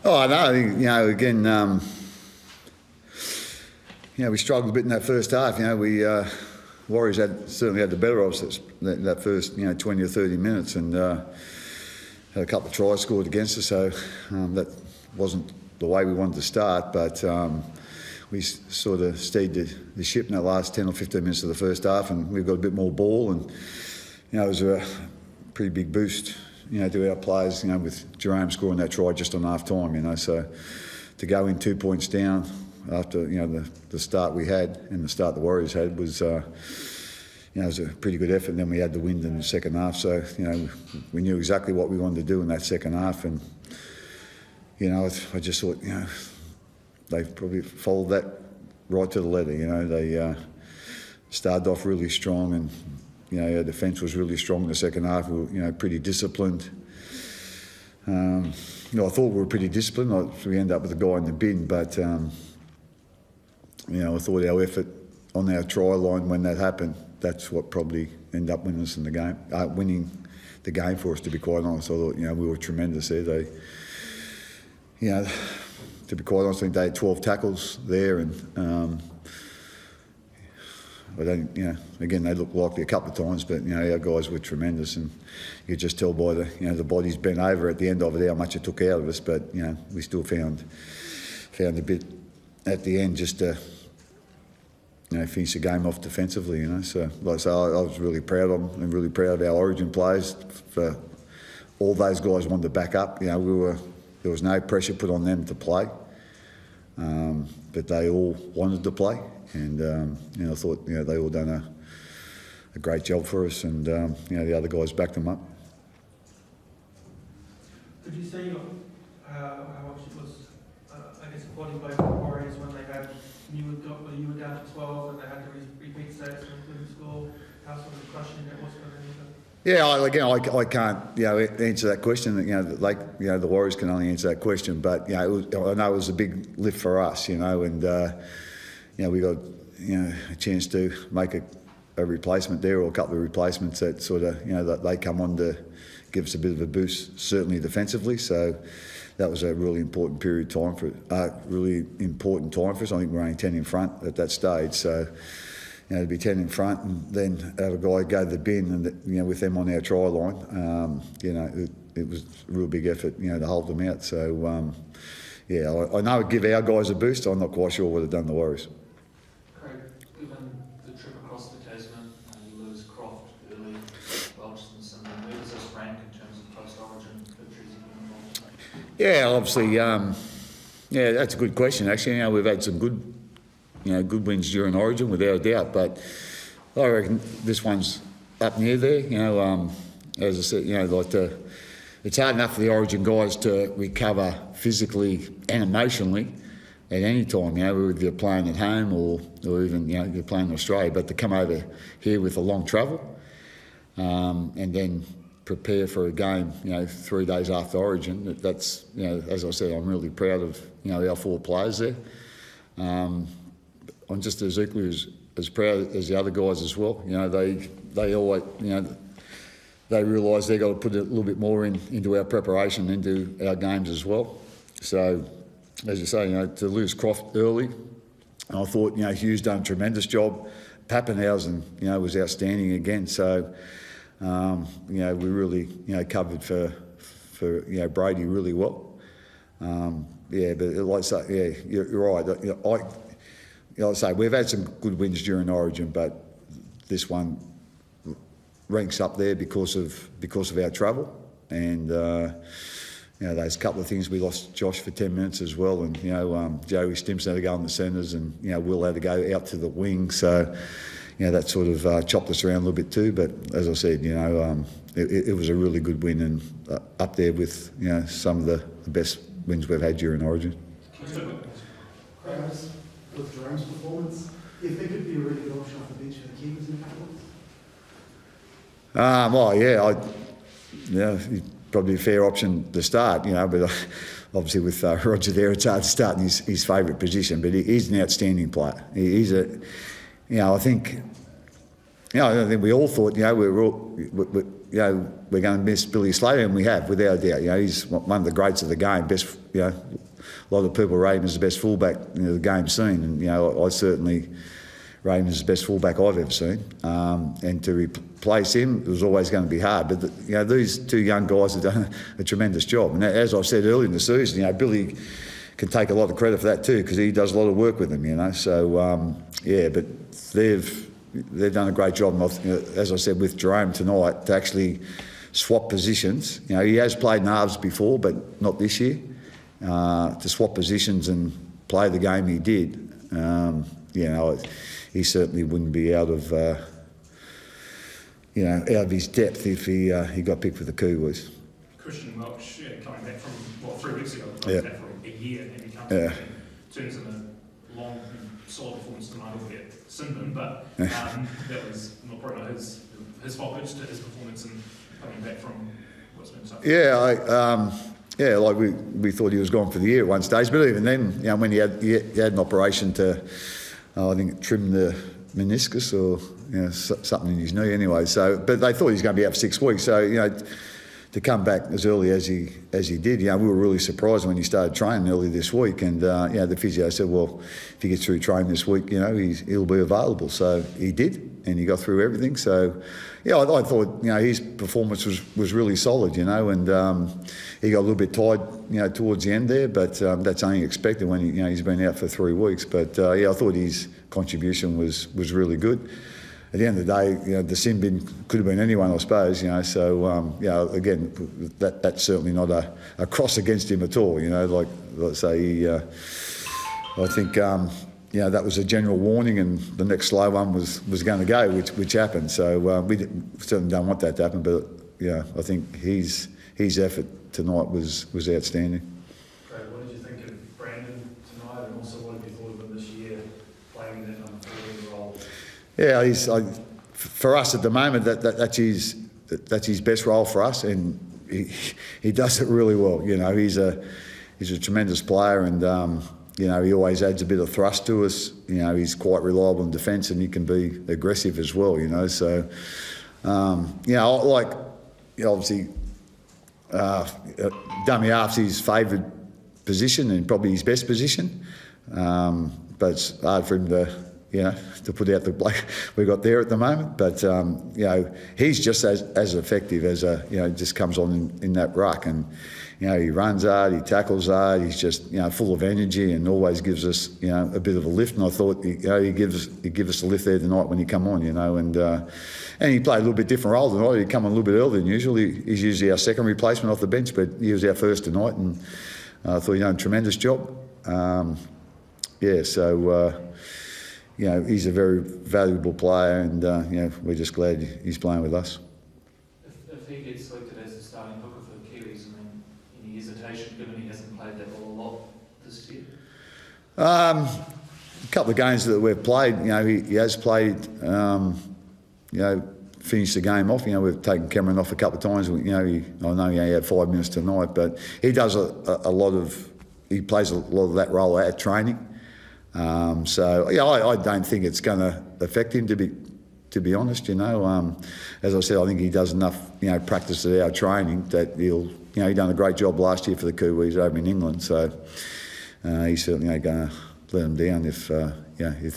Oh, no, I think, again, we struggled a bit in that first half. Warriors certainly had the better of us that first, 20 or 30 minutes, and had a couple of tries scored against us. So that wasn't the way we wanted to start, but we sort of steadied the ship in the last 10 or 15 minutes of the first half, and we've got a bit more ball, and it was a pretty big boost, to our players, with Jerome scoring that try just on half time, so to go in 2 points down after the start we had and the start the Warriors had was it was a pretty good effort. And then we had the wind in the second half, so we knew exactly what we wanted to do in that second half, and I just thought they probably followed that right to the letter. They started off really strong, and our defence was really strong in the second half. We were pretty disciplined. I thought we were pretty disciplined. We ended up with a guy in the bin, but I thought our effort on our try line when that happened, that's what probably ended up winning us in the game, winning the game for us, to be quite honest. I thought, we were tremendous there. They, to be quite honest, I think they had 12 tackles there, and I don't, again, they looked likely a couple of times, but our guys were tremendous, and you could just tell by the the bodies bent over at the end of it how much it took out of us. But we still found a bit at the end just to finish the game off defensively. So like I say, I was really proud of them and really proud of our Origin players. For all those guys wanted to back up. There was no pressure put on them to play, but they all wanted to play. And I thought they all done a great job for us, and the other guys backed them up. Could you say how much it was, I guess, a body blow for the Warriors when they had you were down to 12 and they had to repeat sets and couldn't score? How sort of crushing it was for them? Yeah, I can't answer that question. The Warriors can only answer that question. But I know it was a big lift for us. And we got a chance to make a replacement there, or a couple of replacements that sort of that they come on to give us a bit of a boost, certainly defensively. So that was a really important period of time for us. I think we're only 10 in front at that stage. So to be 10 in front and then have a guy go to the bin, and with them on our try line, it was a real big effort, to hold them out. So I know it'd give our guys a boost. I'm not quite sure what it'd done the Warriors. Craig, given the trip across the Tasman, you lose Croft early, Welchson, where does this rank in terms of post-Origin victories you've been involved in? Obviously, that's a good question. Actually, we've had some good wins during Origin, without a doubt. But I reckon this one's up near there. As I said, it's hard enough for the Origin guys to recover physically and emotionally at any time. Whether you're playing at home or even you're playing in Australia, but to come over here with a long travel and then prepare for a game, 3 days after Origin. That's as I said, I'm really proud of our 4 players there. I'm just as equally as proud as the other guys as well. They always they realise they've got to put a little bit more into our preparation, into our games as well. So, as you say, to lose Croft early, I thought Hugh's done a tremendous job. Pappenhausen, was outstanding again. So, we really covered for Brady really well. But like I say, you're right. Like I say, we've had some good wins during Origin, but this one ranks up there because of our travel, and there's a couple of things. We lost Josh for 10 minutes as well, and Joey Stimson had to go in the centres, and Will had to go out to the wing. So that sort of chopped us around a little bit too. But as I said, it was a really good win, and up there with some of the best wins we've had during Origin. With Jerome's performance, if there could be a really good option off the bench for the keepers in the Capitals? Probably a fair option to start, but obviously with Roger there, it's hard to start in his favourite position. But he's an outstanding player. He's I think we all thought, we were all, we're going to miss Billy Slater, and we have, without a doubt. He's one of the greats of the game. Best, a lot of people rate him as the best fullback the game's seen, and I certainly rate him as the best fullback I've ever seen. And to replace him, it was always going to be hard. But these two young guys have done a tremendous job. And as I've said earlier in the season, Billy can take a lot of credit for that too, because he does a lot of work with them. So but they've done a great job. As I said with Jerome tonight, to actually swap positions. He has played in halves before, but not this year. To swap positions and play the game he did, he certainly wouldn't be out of his depth if he got picked for the Kiwis. Christian Welch, coming back from 3 weeks ago, Yeah. back for a year, and he comes Yeah. back and turns in a long, solid performance tonight, albeit Sinbin, but that was probably not his fault, but just his performance and coming back from what's been tough. We thought he was gone for the year at one stage, but even then, when he had an operation to, I think, trim the meniscus or something in his knee anyway. So, but they thought he was going to be out for 6 weeks. So to come back as early as he did, we were really surprised when he started training early this week. And the physio said, well, if he gets through training this week, he'll be available. So he did, and he got through everything. So I thought his performance was really solid, and he got a little bit tired towards the end there, but that's only expected when he's been out for 3 weeks. But I thought his contribution was really good. At the end of the day, the sin bin could have been anyone, I suppose. So again, that's certainly not a cross against him at all. Like let's say, I think that was a general warning, and the next slow one was going to go, which happened. So we certainly don't want that to happen. But I think his effort tonight was outstanding. Great. What did you think of Brandon tonight, and also what have you thought of him this year, playing that number 14 role? Yeah, for us at the moment, that's his best role for us, and he does it really well. He's a tremendous player, and he always adds a bit of thrust to us. He's quite reliable in defence, and he can be aggressive as well. So obviously, dummy half's his favourite position and probably his best position, but it's hard for him to put out the bloke we got there at the moment. But he's just as effective as just comes on in that ruck, and he runs hard, he tackles hard, he's just full of energy and always gives us a bit of a lift. And I thought he give us a lift there tonight when he come on, and he played a little bit different role tonight. He come on a little bit earlier than usual. He's usually our second replacement off the bench, but he was our first tonight, and I thought he done a tremendous job. He's a very valuable player, and we're just glad he's playing with us. If he gets selected as the starting hooker for the Kiwis, any hesitation, given he hasn't played that role a lot this year? A couple of games that we've played, he has played, finished the game off. We've taken Cameron off a couple of times. I know he only had 5 minutes tonight, but he does he plays a lot of that role at training. I don't think it's going to affect him, to be honest. As I said, I think he does enough practice at our training that he done a great job last year for the Kiwis over in England. So he's certainly ain't going to let him down if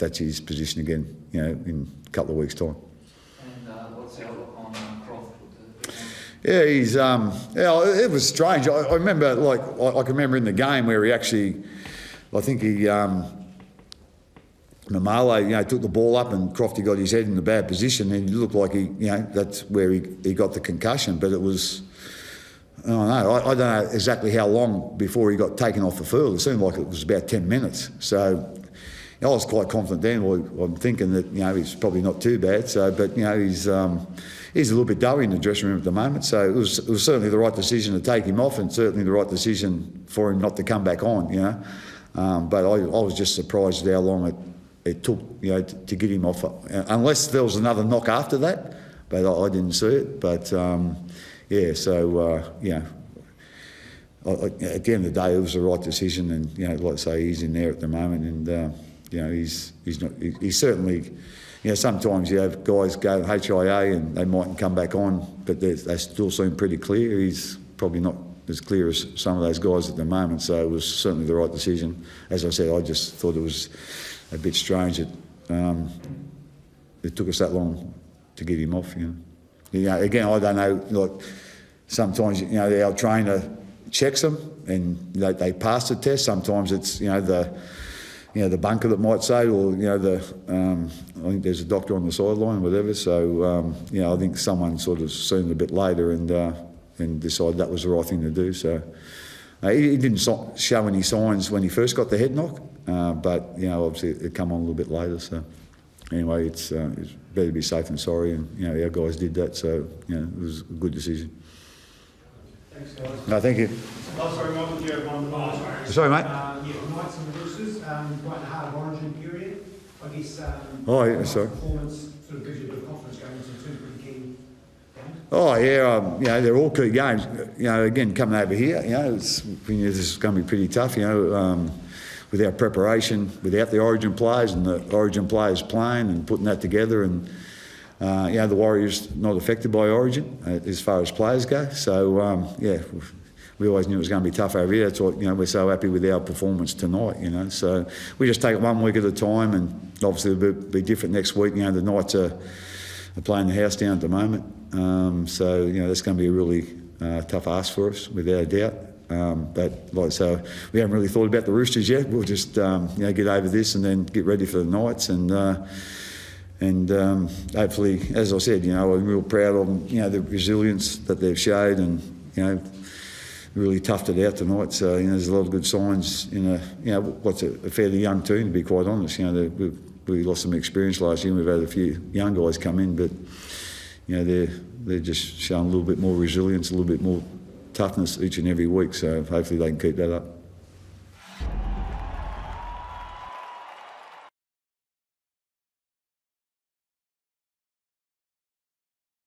that's his position again in a couple of weeks' time. And what's the outlook on Croft with the? Yeah, he's it was strange. I remember I can remember in the game where he actually, I think he. Mamale, took the ball up, and Crofty got his head in a bad position, and it looked like that's where he got the concussion. But it was, I don't know. I don't know exactly how long before he got taken off the field. It seemed like it was about 10 minutes. So I was quite confident then. I'm thinking that he's probably not too bad. So, but he's a little bit doughy in the dressing room at the moment. So it was certainly the right decision to take him off, and certainly the right decision for him not to come back on. But I was just surprised at how long it took, to get him off, unless there was another knock after that, but I didn't see it. But at the end of the day, it was the right decision, and like I say, he's in there at the moment, and he's certainly you know, sometimes you have guys go HIA and they mightn't come back on, but they still seem pretty clear. He's probably not as clear as some of those guys at the moment, so it was certainly the right decision. As I said, I just thought it was a bit strange that it took us that long to get him off. You know, again, I don't know. Like sometimes, you know, our trainer checks them and they pass the test. Sometimes it's the bunker that might say, or I think there's a doctor on the sideline, whatever. So I think someone sort of seen it a bit later and decided that was the right thing to do. So he didn't show any signs when he first got the head knock, but obviously it come on a little bit later. So anyway, it's better to be safe than sorry, and our guys did that. So it was a good decision. Thanks, guys. No, thank you. Oh, sorry, Michael, do you have one more? Sorry, mate. Knights and the Roosters, right in the heart of Origin period. I guess Sorry. performance sort of gives you a bit of confidence going into two pretty key games. Oh yeah, they're all key games. Again, coming over here, this is going to be pretty tough. With our preparation, without the Origin players and the Origin players playing and putting that together, and the Warriors not affected by Origin as far as players go. So we always knew it was going to be tough over here. That's why we're so happy with our performance tonight. So we just take it one week at a time, and obviously it'll be different next week. The Knights are playing the house down at the moment, so that's going to be a really tough ask for us, without a doubt. But like I say, we haven't really thought about the Roosters yet. We'll just get over this and then get ready for the Knights, and hopefully, as I said, I'm real proud of them. The resilience that they've showed, and really toughed it out tonight. So there's a lot of good signs in what's a fairly young team, to be quite honest. We lost some experience last year. We've had a few young guys come in, but they're just showing a little bit more resilience, a little bit more toughness each and every week. So hopefully they can keep that up.